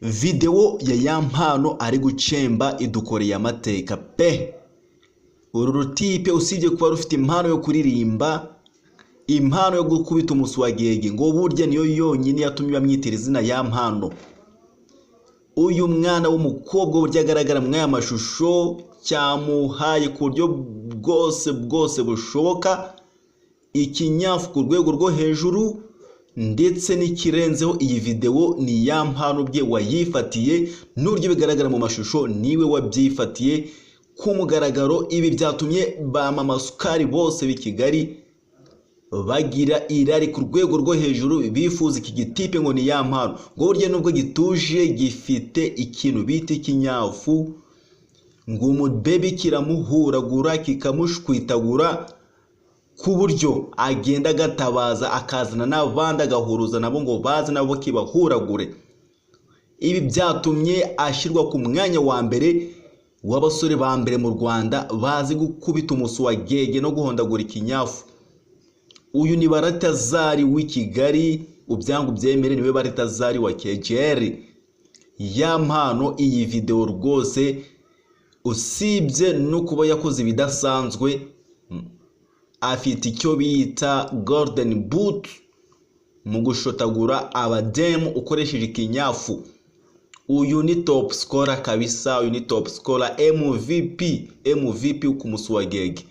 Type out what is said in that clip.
Video ya Yampano ari gucemba idukoreye amateka pe. Uru rutipe usibye kuba rufite impano yo kuririmba, impano yo gukubita umuswagege, ngo burya niyo yonyine yatumye bamwitira izina Yampano. Uyu mwana w'umukobwa burya agaragara mu aya mashusho cyamuhaye ku buryo bwose bushoboka, ikinyafu ku rwego rwo hejuru, ndetse n'ikirenzeho. Iyi video ni Yampano bye wayifatiye, n'uburyo bigaragara mu mashusho niwe wabyifatiye ku mugaragaro. Ibi byatumye ba mama sukari bose b'i Kigali bagira irari ku rwego rwo hejuru, bifuza iki gitipe ngo ni Yampano. Ngo burya nubwo gituje gifite ikintu bita ikinyafu, ngo umubebe kiramuhuragura kikamushwitagura ku buryo agenda gatabaza akazana n'abandi agahuruza nabo ngo baze nabo kibahuragure. Ibi byatumye ashyirwa ku mwanya wa mbere w'abasore ba mbere mu Rwanda bazi gukubita umuswagege no guhondagura ikinyafu. Uyu ni Baratazari w'i Kigali, ubyangu byemere niwe Baratazari wa KGL. Yampano iyi video rwose usibye no kuba yakoze ibidasanzwe, afite icyo bita golden boot mu gushotagura abademu ukoresheje ikinyafu. Uyu ni top scorer kabisa, uyu ni top scorer MVP ku muswagege.